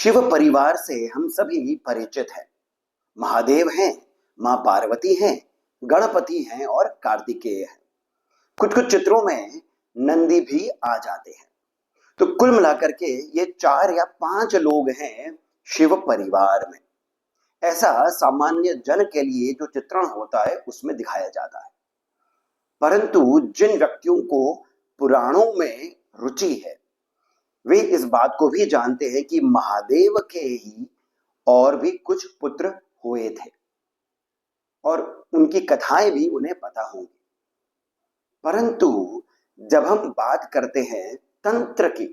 शिव परिवार से हम सभी परिचित हैं। महादेव हैं, मां पार्वती हैं, गणपति हैं और कार्तिकेय हैं। कुछ कुछ चित्रों में नंदी भी आ जाते हैं। तो कुल मिलाकर के ये 4 या 5 लोग हैं शिव परिवार में। ऐसा सामान्य जन के लिए जो चित्रण होता है उसमें दिखाया जाता है। परंतु जिन व्यक्तियों को पुराणों में रुचि है वे इस बात को भी जानते हैं कि महादेव के ही और भी कुछ पुत्र हुए थे और उनकी कथाएं भी उन्हें पता होंगी। परंतु जब हम बात करते हैं तंत्र की,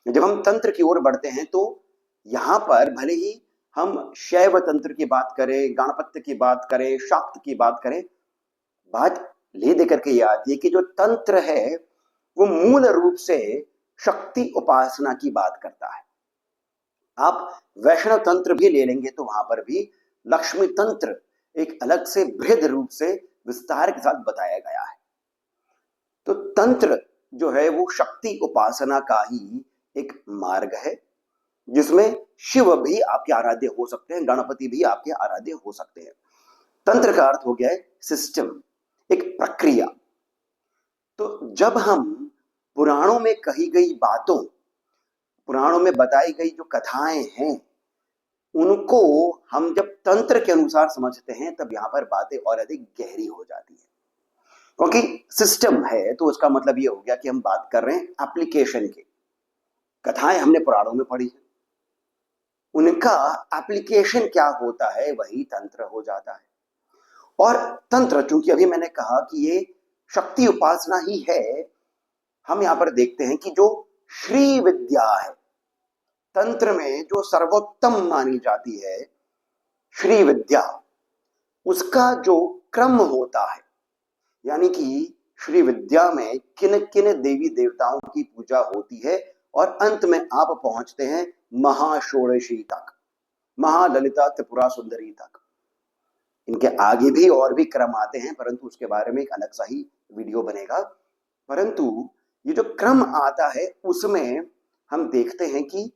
जब हम तंत्र की ओर बढ़ते हैं तो यहां पर भले ही हम शैव तंत्र की बात करें, गणपत्य की बात करें, शाक्त की बात करें, बात ले देकर के ये आती है कि जो तंत्र है वो मूल रूप से शक्ति उपासना की बात करता है। आप वैष्णव तंत्र भी ले लेंगे तो वहां पर भी लक्ष्मी तंत्र एक अलग से बृहद रूप से विस्तार के साथ बताया गया है। तो तंत्र जो है वो शक्ति उपासना का ही एक मार्ग है जिसमें शिव भी आपके आराध्य हो सकते हैं, गणपति भी आपके आराध्य हो सकते हैं। तंत्र का अर्थ हो गया है सिस्टम, एक प्रक्रिया। तो जब हम पुराणों में कही गई बातों, पुराणों में बताई गई जो कथाएं हैं उनको हम जब तंत्र के अनुसार समझते हैं तब यहां पर बातें और अधिक गहरी हो जाती है। क्योंकि सिस्टम है तो उसका मतलब ये हो गया कि हम बात कर रहे हैं एप्लीकेशन की। कथाएं हमने पुराणों में पढ़ी है, उनका एप्लीकेशन क्या होता है वही तंत्र हो जाता है। और तंत्र चूंकि अभी मैंने कहा कि ये शक्ति उपासना ही है, हम यहां पर देखते हैं कि जो श्री विद्या है तंत्र में जो सर्वोत्तम मानी जाती है श्री विद्या, उसका जो क्रम होता है, यानी कि श्री विद्या में किन किन देवी देवताओं की पूजा होती है और अंत में आप पहुंचते हैं महाषोडशी तक, महाललिता त्रिपुरा सुंदरी तक। इनके आगे भी और भी क्रम आते हैं परंतु उसके बारे में एक अलग सा ही वीडियो बनेगा। परंतु ये जो क्रम आता है उसमें हम देखते हैं कि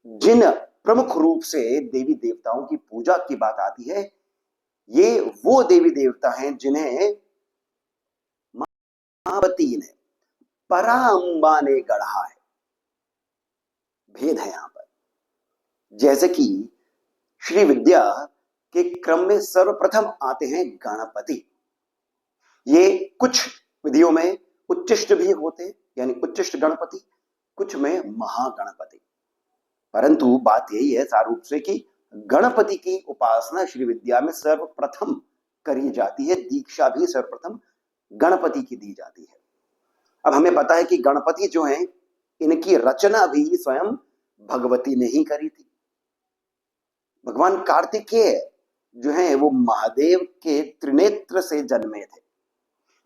जिन प्रमुख रूप से देवी देवताओं की पूजा की बात आती है ये वो देवी देवता हैं जिन्हें पार्वती ने, पराअंबा ने गढ़ा है। भेद है यहां पर। जैसे कि श्री विद्या के क्रम में सर्वप्रथम आते हैं गणपति। ये कुछ विधियों में उच्चिष्ट भी होते हैं, यानी उच्चिष्ट गणपति, कुछ में महागणपति। परंतु बात यही है सार रूप से कि गणपति की उपासना श्री विद्या में सर्वप्रथम करी जाती है, दीक्षा भी सर्वप्रथम गणपति की दी जाती है। अब हमें पता है कि गणपति जो हैं इनकी रचना भी स्वयं भगवती ने ही करी थी। भगवान कार्तिकेय जो हैं वो महादेव के त्रिनेत्र से जन्मे थे,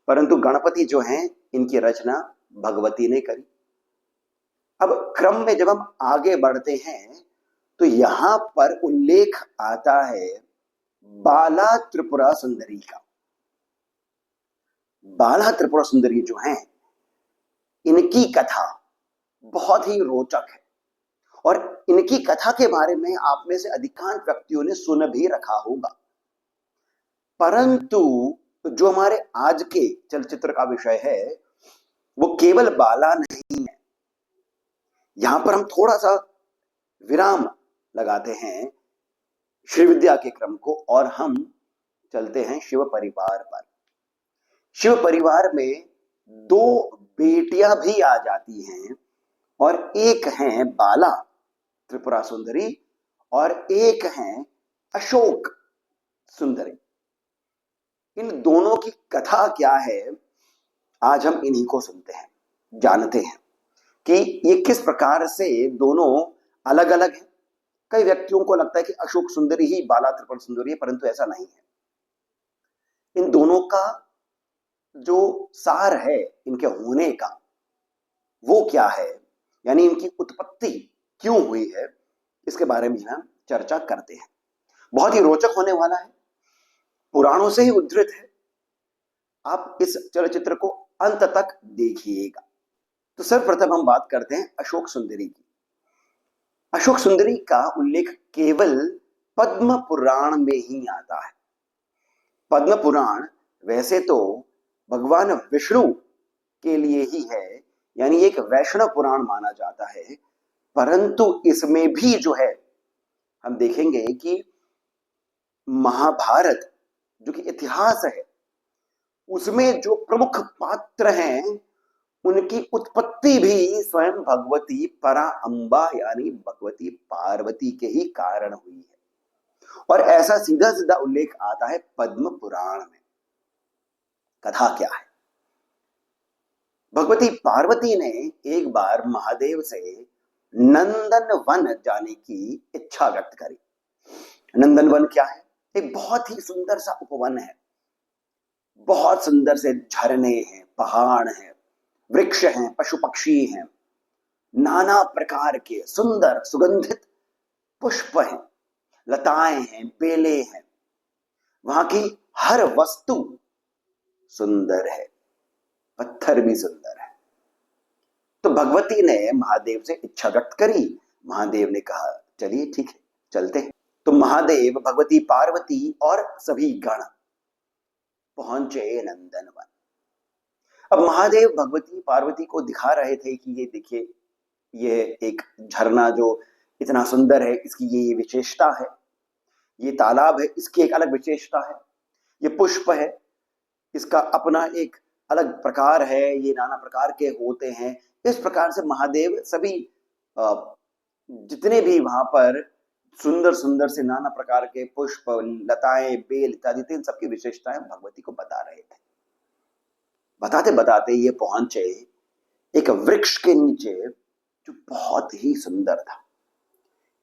परंतु गणपति जो हैं इनकी रचना भगवती ने करी। अब क्रम में जब हम आगे बढ़ते हैं तो यहां पर उल्लेख आता है बाला त्रिपुरा सुंदरी का। बाला त्रिपुरा सुंदरी जो हैं इनकी कथा बहुत ही रोचक है और इनकी कथा के बारे में आप में से अधिकांश व्यक्तियों ने सुन भी रखा होगा। परंतु जो हमारे आज के चलचित्र का विषय है वो केवल बाला नहीं है। यहां पर हम थोड़ा सा विराम लगाते हैं श्री विद्या के क्रम को और हम चलते हैं शिव परिवार पर। शिव परिवार में 2 बेटियां भी आ जाती हैं और एक हैं बाला त्रिपुरा सुंदरी और एक हैं अशोक सुंदरी। इन दोनों की कथा क्या है आज हम इन्हीं को सुनते हैं, जानते हैं कि ये किस प्रकार से दोनों अलग अलग हैं। कई व्यक्तियों को लगता है कि अशोक सुंदरी ही बाला त्रिपुरा सुंदरी है, परंतु ऐसा नहीं है। इन दोनों का जो सार है इनके होने का वो क्या है, यानी इनकी उत्पत्ति क्यों हुई है, इसके बारे में हम चर्चा करते हैं। बहुत ही रोचक होने वाला है, पुराणों से ही उद्धृत है। आप इस चलचित्र को अंत तक देखिएगा। तो सर्वप्रथम हम बात करते हैं अशोक सुंदरी की। अशोक सुंदरी का उल्लेख केवल पद्म पुराण में ही आता है। पद्म पुराण वैसे तो भगवान विष्णु के लिए ही है, यानी एक वैष्णव पुराण माना जाता है, परंतु इसमें भी जो है हम देखेंगे कि महाभारत जो कि इतिहास है उसमें जो प्रमुख पात्र हैं उनकी उत्पत्ति भी स्वयं भगवती परा अंबा यानी भगवती पार्वती के ही कारण हुई है। और ऐसा सीधा सीधा उल्लेख आता है पद्म पुराण में। कथा क्या है? भगवती पार्वती ने एक बार महादेव से नंदन वन जाने की इच्छा व्यक्त करी। नंदन वन क्या है? एक बहुत ही सुंदर सा उपवन है। बहुत सुंदर से झरने हैं, पहाड़ हैं, वृक्ष हैं, पशु पक्षी हैं, नाना प्रकार के सुंदर सुगंधित पुष्प हैं, लताएं हैं, बेलें हैं। वहां की हर वस्तु सुंदर है, पत्थर भी सुंदर है। तो भगवती ने महादेव से इच्छा व्यक्त करी। महादेव ने कहा चलिए ठीक है, चलते हैं। तो महादेव, भगवती पार्वती और सभी गण पहुंचे नंदनवन। अब महादेव भगवती पार्वती को दिखा रहे थे कि ये देखिए, ये एक झरना जो इतना सुंदर है, इसकी ये विशेषता है, ये तालाब है, इसकी एक अलग विशेषता है, ये पुष्प है, इसका अपना एक अलग प्रकार है, ये नाना प्रकार के होते हैं। इस प्रकार से महादेव सभी जितने भी वहां पर सुंदर सुंदर से नाना प्रकार के पुष्प, लताएं, बेल इत्यादि इन सबकी विशेषताएं भगवती को बता रहे थे। बताते बताते ये पहुंचे एक वृक्ष के नीचे जो बहुत ही सुंदर था।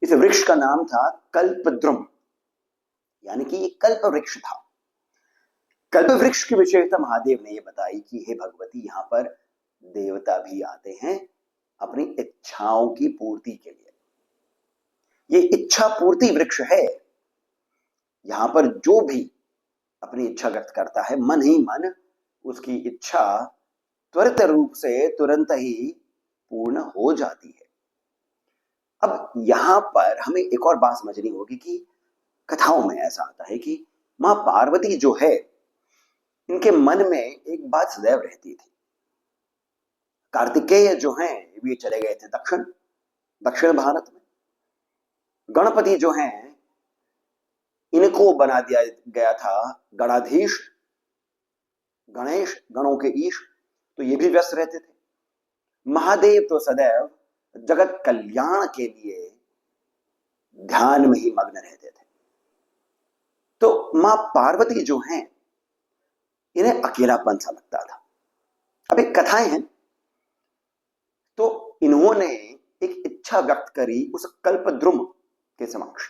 इस वृक्ष का नाम था कल्पद्रुम, यानी कि ये कल्प वृक्ष था। कल्प वृक्ष की विशेषता महादेव ने ये बताई कि हे भगवती, यहाँ पर देवता भी आते हैं अपनी इच्छाओं की पूर्ति के लिए। ये इच्छा पूर्ति वृक्ष है। यहां पर जो भी अपनी इच्छा व्यक्त करता है, मन ही मन उसकी इच्छा त्वरित रूप से तुरंत ही पूर्ण हो जाती है। अब यहां पर हमें एक और बात समझनी होगी कि कथाओं में ऐसा आता है कि मां पार्वती जो है, इनके मन में एक बात सदैव रहती थी। कार्तिकेय जो हैं वे चले गए थे दक्षिण भारत में। गणपति जो हैं इनको बना दिया गया था गणाधीश, गणेश, गणों के ईश, तो ये भी व्यस्त रहते थे। महादेव तो सदैव जगत कल्याण के लिए ध्यान में ही मग्न रहते थे। तो मां पार्वती जो हैं इन्हें अकेलापन सा लगता था। अब एक कथाएं हैं, तो इन्होंने एक इच्छा व्यक्त करी उस कल्पद्रुम के समक्ष,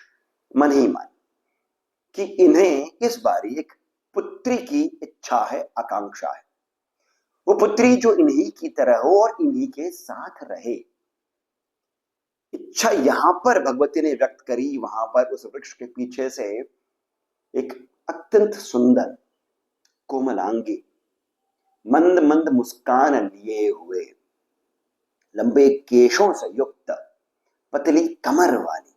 मन ही मन, कि इन्हें इस बारी एक पुत्री की इच्छा है, आकांक्षा है। वो पुत्री जो इन्हीं की तरह हो और इन्हीं के साथ रहे। इच्छा यहां पर भगवती ने व्यक्त करी। वहां पर उस वृक्ष के पीछे से एक अत्यंत सुंदर कोमलांगी, मंद मंद मुस्कान लिए हुए, लंबे केशों से युक्त, पतली कमर वाली,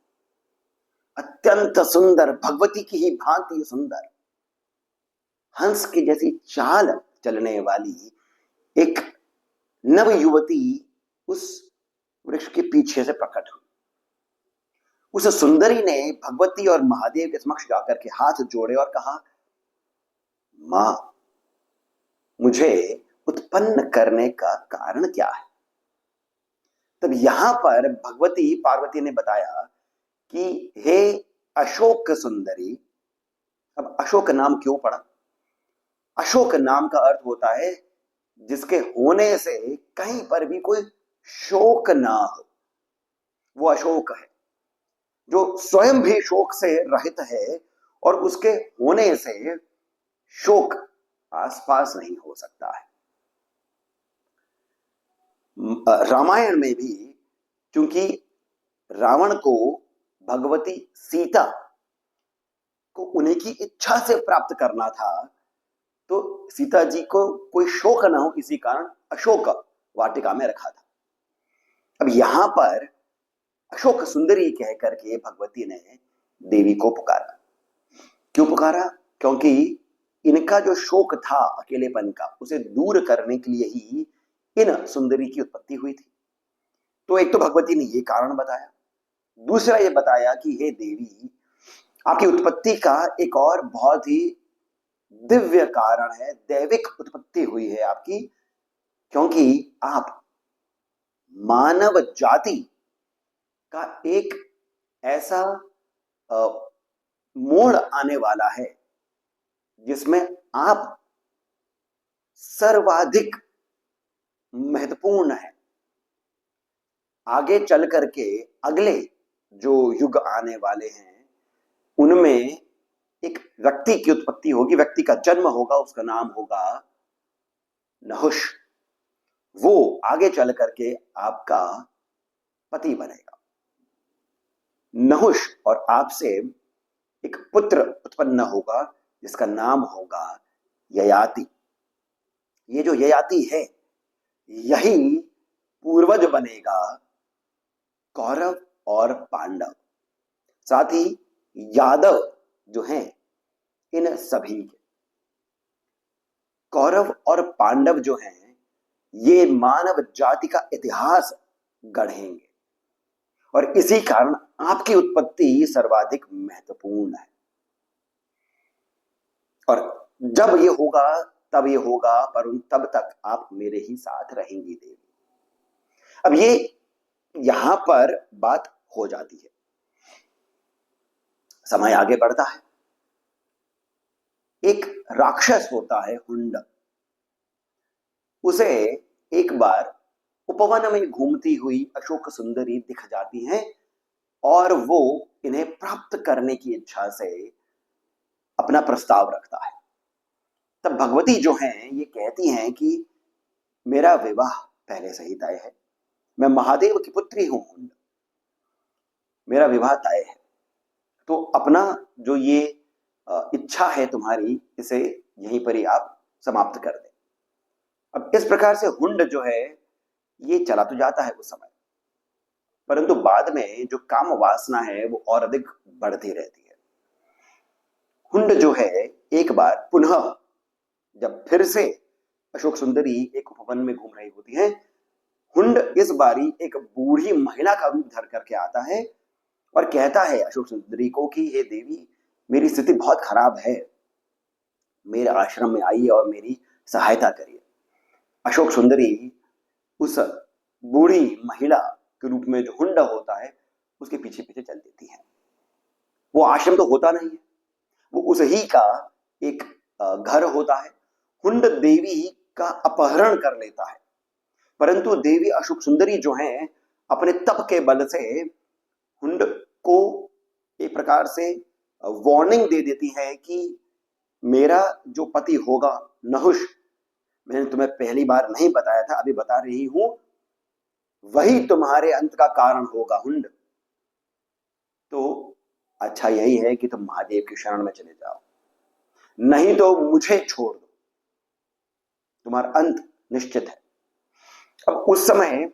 अत्यंत सुंदर, भगवती की ही भांति सुंदर, हंस की जैसी चाल चलने वाली एक नव युवती उस वृक्ष के पीछे से प्रकट हुई। उस सुंदरी ने भगवती और महादेव के समक्ष जाकर के हाथ जोड़े और कहा, मां, मुझे उत्पन्न करने का कारण क्या है? तब यहां पर भगवती पार्वती ने बताया कि हे अशोक सुंदरी। अब अशोक नाम क्यों पड़ा? अशोक नाम का अर्थ होता है जिसके होने से कहीं पर भी कोई शोक ना हो, वो अशोक है। जो स्वयं भी शोक से रहित है और उसके होने से शोक आसपास नहीं हो सकता है। रामायण में भी क्योंकि रावण को भगवती सीता को उन्हीं की इच्छा से प्राप्त करना था, तो सीता जी को कोई शोक ना हो, इसी कारण अशोक वाटिका में रखा था। अब यहां पर अशोक सुंदरी कह करके भगवती ने देवी को पुकारा। क्यों पुकारा? क्योंकि इनका जो शोक था अकेलेपन का, उसे दूर करने के लिए ही इन सुंदरी की उत्पत्ति हुई थी। तो एक तो भगवती ने ये कारण बताया, दूसरा ये बताया कि हे देवी, आपकी उत्पत्ति का एक और बहुत ही दिव्य कारण है, दैविक उत्पत्ति हुई है आपकी, क्योंकि आप मानव जाति का एक ऐसा मोड़ आने वाला है जिसमें आप सर्वाधिक महत्वपूर्ण है। आगे चल करके अगले जो युग आने वाले हैं उनमें एक व्यक्ति की उत्पत्ति होगी, व्यक्ति का जन्म होगा, उसका नाम होगा नहुष। वो आगे चल करके आपका पति बनेगा। नहुष और आपसे एक पुत्र उत्पन्न होगा जिसका नाम होगा ययाति। ये जो ययाति है यही पूर्वज बनेगा कौरव और पांडव, साथ ही यादव जो हैं इन सभी के। कौरव और पांडव जो हैं ये मानव जाति का इतिहास गढ़ेंगे और इसी कारण आपकी उत्पत्ति सर्वाधिक महत्वपूर्ण है। और जब ये होगा तब ये होगा, पर तब तक आप मेरे ही साथ रहेंगी देवी। अब ये यहां पर बात हो जाती है। समय आगे बढ़ता है। एक राक्षस होता है हुंड, उसे एक बार उपवन में घूमती हुई अशोक सुंदरी दिख जाती हैं और वो इन्हें प्राप्त करने की इच्छा से अपना प्रस्ताव रखता है। तब भगवती जो हैं ये कहती हैं कि मेरा विवाह पहले से ही तय है, मैं महादेव की पुत्री हूं हुंड, मेरा विवाह तय है, तो अपना जो ये इच्छा है तुम्हारी इसे यहीं पर ही आप समाप्त कर दें। अब इस प्रकार से हुंड जो है ये चला तो जाता है उस समय, परंतु बाद में जो काम वासना है वो और अधिक बढ़ती रहती है। हुंड जो है एक बार पुनः जब फिर से अशोक सुंदरी एक उपवन में घूम रही होती है, हुंड इस बारी एक बूढ़ी महिला का रूप धर करके आता है और कहता है अशोक सुंदरी को कि हे देवी, मेरी स्थिति बहुत खराब है, मेरे आश्रम में आइए और मेरी सहायता करिए। अशोक सुंदरी उस बूढ़ी महिला के रूप में जो हुंड होता है उसके पीछे पीछे चल देती है। वो आश्रम तो होता नहीं है, वो उस ही का एक घर होता है। हुंड देवी का अपहरण कर लेता है, परंतु देवी अशोक सुंदरी जो हैं अपने तप के बल से हुंड को एक प्रकार से वार्निंग दे देती है कि मेरा जो पति होगा नहुष, मैंने तुम्हें पहली बार नहीं बताया था, अभी बता रही हूं, वही तुम्हारे अंत का कारण होगा हुंड। तो अच्छा यही है कि तुम महादेव की शरण में चले जाओ, नहीं तो मुझे छोड़ दो, तुम्हारा अंत निश्चित है। अब उस समय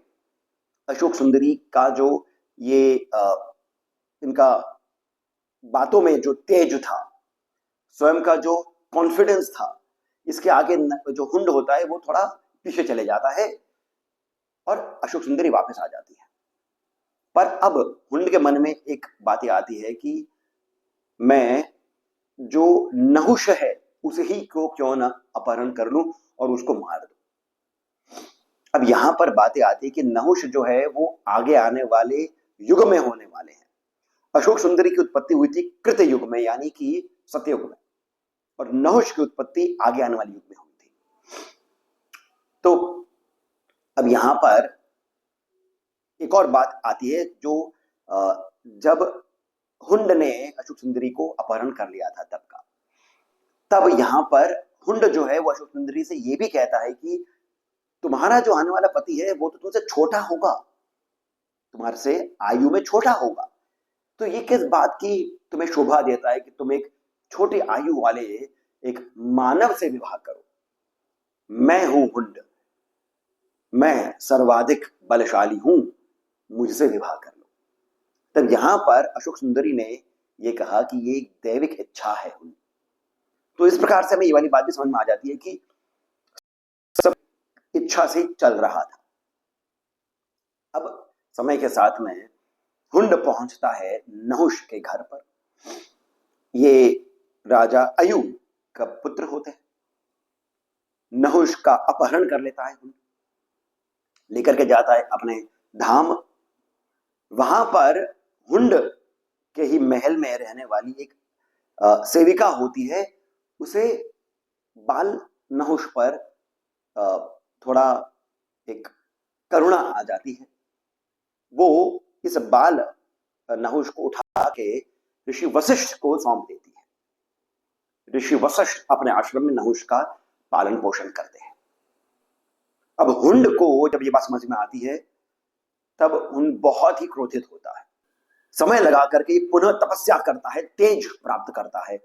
अशोक सुंदरी का जो ये इनका बातों में जो तेज था, स्वयं का जो कॉन्फिडेंस था, इसके आगे जो हुंड होता है वो थोड़ा पीछे चले जाता है और अशोक सुंदरी वापस आ जाती है। पर अब हुंड के मन में एक बात आती है कि मैं जो नहुष है उसे ही को क्यों ना अपहरण कर लूं और उसको मार दूं। अब यहां पर बातें आती है कि नहुष जो है वो आगे आने वाले युग में होने वाले हैं। अशोक सुंदरी की उत्पत्ति हुई थी कृत युग में, यानी कि सतयुग में, और नहुष की उत्पत्ति आगे आने वाले युग में हुई थी। तो अब यहां पर एक और बात आती है, जो जब हुंड ने अशोक सुंदरी को अपहरण कर लिया था तब यहां पर हुंड जो है वो अशोक सुंदरी से ये भी कहता है कि तुम्हारा जो आने वाला पति है वो तो तुमसे छोटा होगा, तुम्हारे से आयु में छोटा होगा, तो ये किस बात की तुम्हें शोभा देता है कि तुम एक छोटी आयु वाले एक मानव से विवाह करो। मैं हूं हुंड, मैं सर्वाधिक बलशाली हूं, मुझसे विवाह कर लो। तब यहां पर अशोक सुंदरी ने यह कहा कि ये एक दैविक इच्छा है। तो इस प्रकार से हमें ये वाली बात भी समझ में आ जाती है कि सब इच्छा से चल रहा था। अब समय के साथ में हुंड पहुंचता है नहुष के घर पर। ये राजा अयूब का पुत्र होते हैं। नहुष का अपहरण कर लेता है, हुंड लेकर के जाता है अपने धाम। वहां पर हुंड के ही महल में रहने वाली एक सेविका होती है। उसे बाल नहुष पर थोड़ा एक करुणा आ जाती है। वो इस बाल नहुष को उठा के ऋषि वशिष्ठ को सौंप देती है। ऋषि वशिष्ठ अपने आश्रम में नहुष का पालन पोषण करते हैं। अब हुंड को जब ये बात समझ में आती है तब हुंड बहुत ही क्रोधित होता है। समय लगा करके पुनः तपस्या करता है, तेज प्राप्त करता है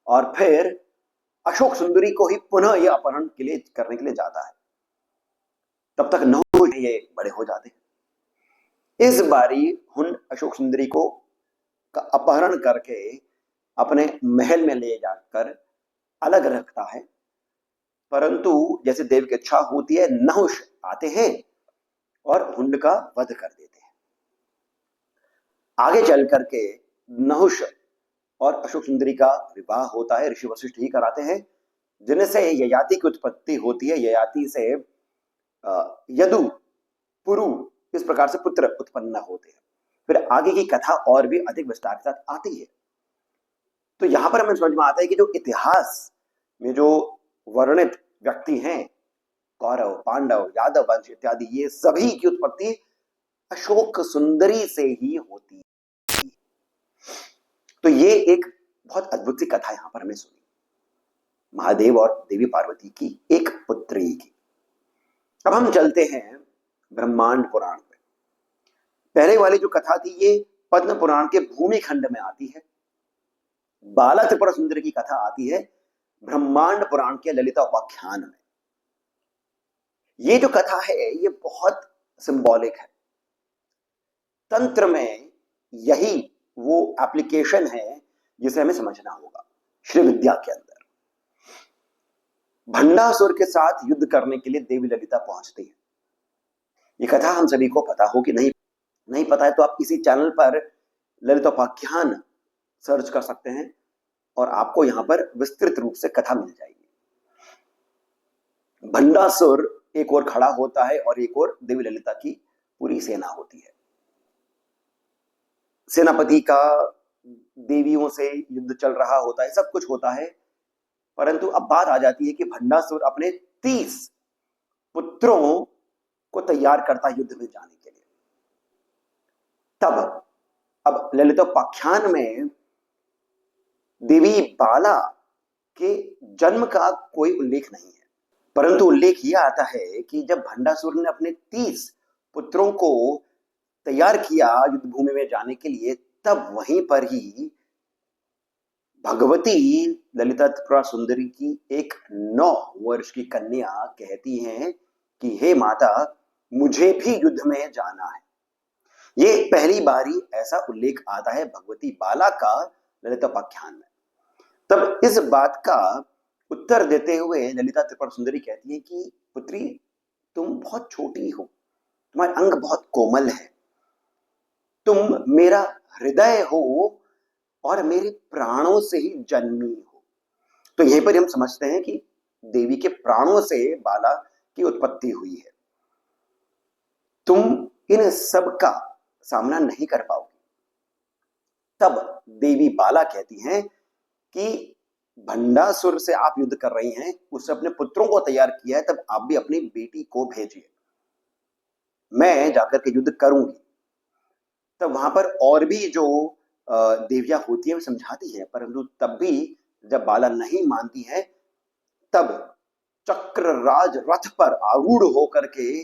और फिर अशोक सुंदरी को ही पुनः यह अपहरण करने के लिए जाता है। तब तक नहुष ये बड़े हो जाते हैं। इस बारी हुंड अशोक सुंदरी को का अपहरण करके अपने महल में ले जाकर अलग रखता है। परंतु जैसे देव की इच्छा होती है, नहुष आते हैं और हुंड का वध कर देते हैं। आगे चल करके नहुष और अशोक सुंदरी का विवाह होता है, ऋषि वशिष्ठ ही कराते हैं, जिनसे ययाति की उत्पत्ति होती है। ययाति से यदु, पुरु, इस प्रकार से पुत्र उत्पन्न होते हैं। फिर आगे की कथा और भी अधिक विस्तार के साथ आती है। तो यहां पर हमें समझ में आता है कि जो इतिहास में जो वर्णित व्यक्ति हैं, कौरव, पांडव, यादव वंश इत्यादि, ये सभी की उत्पत्ति अशोक सुंदरी से ही होती है। तो ये एक बहुत अद्भुत सी कथा यहां पर हमें सुनी, महादेव और देवी पार्वती की एक पुत्री की। अब हम चलते हैं ब्रह्मांड पुराण पे। पहले वाली जो कथा थी ये पद्म पुराण के भूमि खंड में आती है। बाला त्रिपुरा सुंदरी की कथा आती है ब्रह्मांड पुराण के ललिता उपाख्यान में। ये जो कथा है ये बहुत सिंबॉलिक है। तंत्र में यही वो एप्लीकेशन है जिसे हमें समझना होगा। श्री विद्या के अंदर भंडासुर के साथ युद्ध करने के लिए देवी ललिता पहुंचती है। ये कथा हम सभी को पता हो कि नहीं पता है तो आप इसी चैनल पर ललितोपाख्यान सर्च कर सकते हैं और आपको यहां पर विस्तृत रूप से कथा मिल जाएगी। भंडासुर एक ओर खड़ा होता है और एक ओर देवी ललिता की पूरी सेना होती है। सेनापति का देवियों से युद्ध चल रहा होता है, सब कुछ होता है। परंतु अब बात आ जाती है कि भंडासुर अपने 30 पुत्रों को तैयार करता है युद्ध में जाने के लिए। तब अब ललितोपाख्यान में देवी बाला के जन्म का कोई उल्लेख नहीं है, परंतु उल्लेख यह आता है कि जब भंडासुर ने अपने 30 पुत्रों को तैयार किया युद्ध भूमि में जाने के लिए, तब वहीं पर ही भगवती ललिता त्रिपुरा सुंदरी की एक 9 वर्ष की कन्या कहती हैं कि हे माता, मुझे भी युद्ध में जाना है। ये पहली बारी ऐसा उल्लेख आता है भगवती बाला का ललितोपाख्यान में। तब इस बात का उत्तर देते हुए ललिता त्रिपुरा सुंदरी कहती है कि पुत्री, तुम बहुत छोटी हो, तुम्हारे अंग बहुत कोमल है, तुम मेरा हृदय हो और मेरे प्राणों से ही जन्मी हो। तो यहीं पर हम समझते हैं कि देवी के प्राणों से बाला की उत्पत्ति हुई है। तुम इन सब का सामना नहीं कर पाओगे। तब देवी बाला कहती हैं कि भंडासुर से आप युद्ध कर रही हैं, उसने अपने पुत्रों को तैयार किया है, तब आप भी अपनी बेटी को भेजिए, मैं जाकर के युद्ध करूंगी। तब वहां पर और भी जो देवियां होती है वो समझाती है, परंतु तब भी जब बाला नहीं मानती है, तब चक्रराज रथ पर आरूढ़ होकर के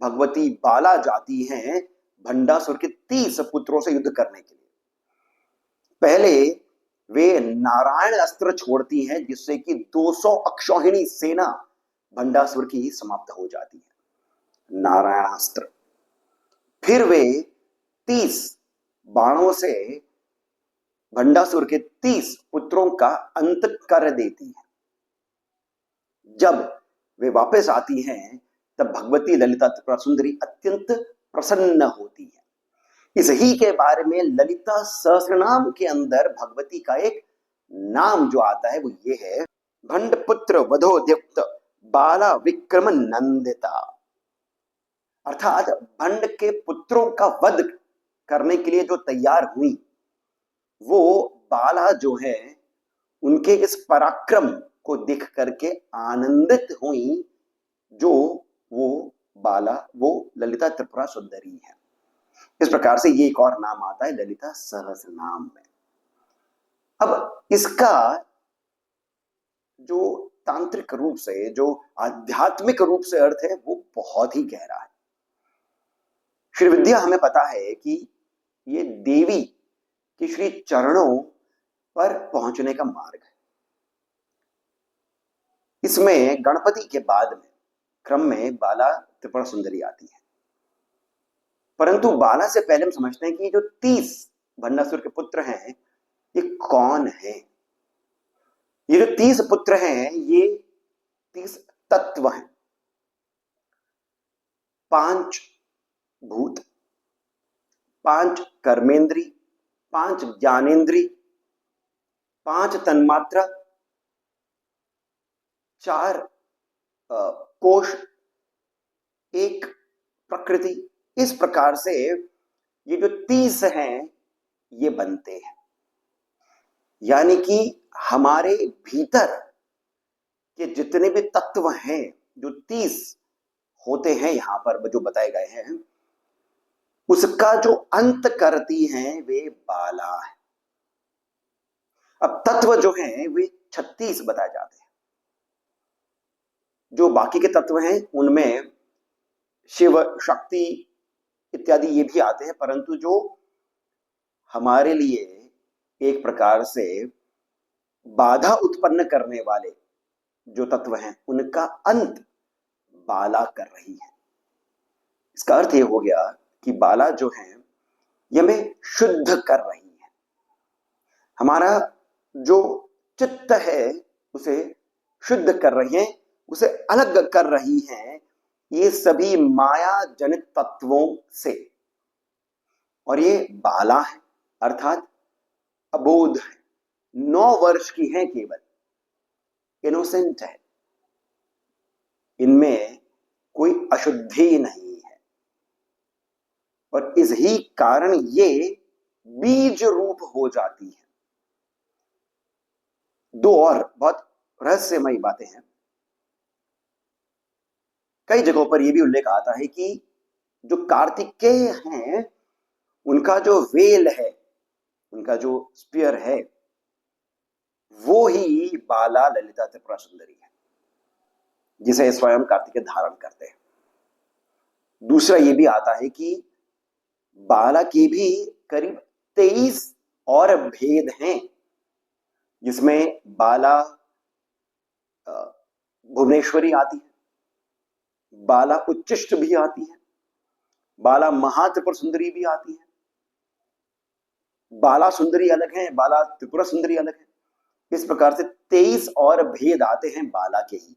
भगवती बाला जाती हैं भंडासुर के 30 पुत्रों से युद्ध करने के लिए। पहले वे नारायण अस्त्र छोड़ती हैं, जिससे कि 200 अक्षौहिणी सेना भंडासुर की समाप्त हो जाती है, नारायण अस्त्र। फिर वे 30 बाणों से भंडासुर के 30 पुत्रों का अंत कर देती है। जब वे वापस आती हैं तब भगवती ललिता त्रिपुरा सुंदरी अत्यंत प्रसन्न होती है। इस ही के बारे में ललिता सहस्रनाम के अंदर भगवती का एक नाम जो आता है वो ये है, भंडपुत्र वधोद्युक्त बाला विक्रम नंदिता। अर्थात भंड के पुत्रों का वध करने के लिए जो तैयार हुई वो बाला जो है उनके इस पराक्रम को देख करके आनंदित हुई, जो वो बाला वो ललिता त्रिपुरा सुंदरी है। इस प्रकार से ये एक और नाम आता है ललिता सहस्रनाम में। अब इसका जो तांत्रिक रूप से, जो आध्यात्मिक रूप से अर्थ है वो बहुत ही गहरा है। श्री विद्या हमें पता है कि ये देवी के श्री चरणों पर पहुंचने का मार्ग है। इसमें गणपति के बाद में क्रम में बाला त्रिपुरा सुंदरी आती है, परंतु बाला से पहले हम समझते हैं कि जो 30 भंडासुर के पुत्र हैं ये कौन है। ये जो 30 पुत्र हैं ये 30 तत्व हैं। 5 भूत, 5 कर्मेंद्री, 5 ज्ञानेंद्री, 5 तन्मात्रा, 4 कोश, 1 प्रकृति। इस प्रकार से ये जो 30 हैं ये बनते हैं। यानी कि हमारे भीतर के जितने भी तत्व हैं, जो 30 होते हैं यहां पर जो बताए गए हैं, उसका जो अंत करती हैं वे बाला है। अब तत्व जो हैं वे 36 बताए जाते हैं। जो बाकी के तत्व हैं उनमें शिव, शक्ति इत्यादि ये भी आते हैं, परंतु जो हमारे लिए एक प्रकार से बाधा उत्पन्न करने वाले जो तत्व हैं उनका अंत बाला कर रही है। इसका अर्थ ये हो गया कि बाला जो है ये हमें शुद्ध कर रही है। हमारा जो चित्त है उसे शुद्ध कर रही है, उसे अलग कर रही है ये सभी माया जनित तत्वों से। और ये बाला है अर्थात अबोध है, 9 वर्ष की है, केवल इनोसेंट है, इनमें कोई अशुद्धि नहीं है। और इस ही कारण ये बीज रूप हो जाती है। 2 और बहुत रहस्यमयी बातें हैं। कई जगहों पर यह भी उल्लेख आता है कि जो कार्तिकेय हैं उनका जो वेल है, उनका जो स्पीयर है, वो ही बाला ललिता त्रिपुरा सुंदरी है, जिसे स्वयं कार्तिकेय धारण करते हैं। दूसरा ये भी आता है कि बाला के भी करीब 23 और भेद हैं, जिसमें बाला भुवनेश्वरी आती है, बाला उच्चिष्ट भी आती है, बाला महात्रिपुर सुंदरी भी आती है। बाला सुंदरी अलग है, बाला त्रिपुरा सुंदरी अलग है। इस प्रकार से 23 और भेद आते हैं बाला के ही।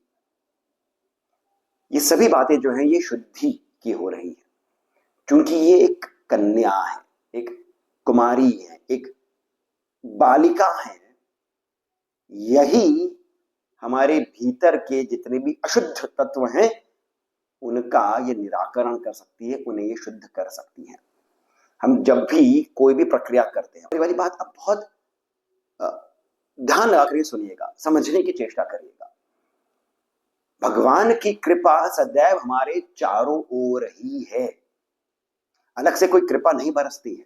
ये सभी बातें जो हैं ये शुद्धि की हो रही है, क्योंकि ये एक कन्या है, एक कुमारी है, एक बालिका है। यही हमारे भीतर के जितने भी अशुद्ध तत्व हैं उनका ये निराकरण कर सकती है, उन्हें ये शुद्ध कर सकती है। हम जब भी कोई भी प्रक्रिया करते हैं, ये वाली बात अब बहुत ध्यान लगाकर सुनिएगा, समझने की चेष्टा करिएगा। भगवान की कृपा सदैव हमारे चारों ओर ही है, अलग से कोई कृपा नहीं बरसती है।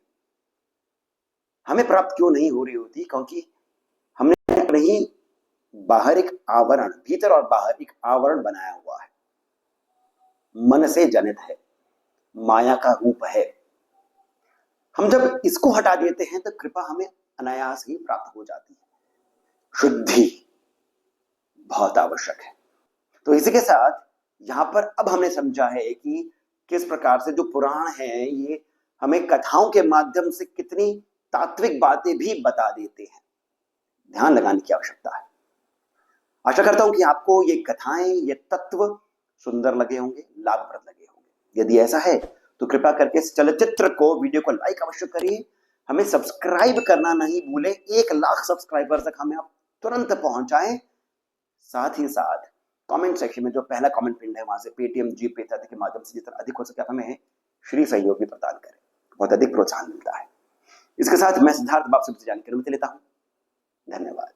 हमें प्राप्त क्यों नहीं हो रही होती? क्योंकि हमने अपने ही बाहर एक आवरण, भीतर और बाहर एक आवरण बनाया हुआ है, मन से जनित है, माया का रूप है। हम जब इसको हटा देते हैं तो कृपा हमें अनायास ही प्राप्त हो जाती है। शुद्धि बहुत आवश्यक है। तो इसी के साथ यहां पर अब हमने समझा है कि किस प्रकार से जो पुराण है ये हमें कथाओं के माध्यम से कितनी तात्विक बातें भी बता देते हैं। ध्यान लगाने की आवश्यकता है। आशा करता हूं कि आपको ये कथाएं, ये तत्व सुंदर लगे होंगे, लाभप्रद लगे होंगे। यदि ऐसा है तो कृपया करके इस चलचित्र को, वीडियो को लाइक अवश्य करिए। हमें सब्सक्राइब करना नहीं भूलें। 1 लाख सब्सक्राइबर तक हमें आप तुरंत पहुंचाएं। साथ ही साथ कमेंट सेक्शन में जो पहला कमेंट पिन है वहां से पेटीएम, जीपे इत्यादि के माध्यम से जितना अधिक हो सके आप हमें श्री सहयोग भी प्रदान करें। बहुत अधिक प्रोत्साहन मिलता है। इसके साथ मैं सिद्धार्थ बाप से जानकारी लेता हूं। धन्यवाद।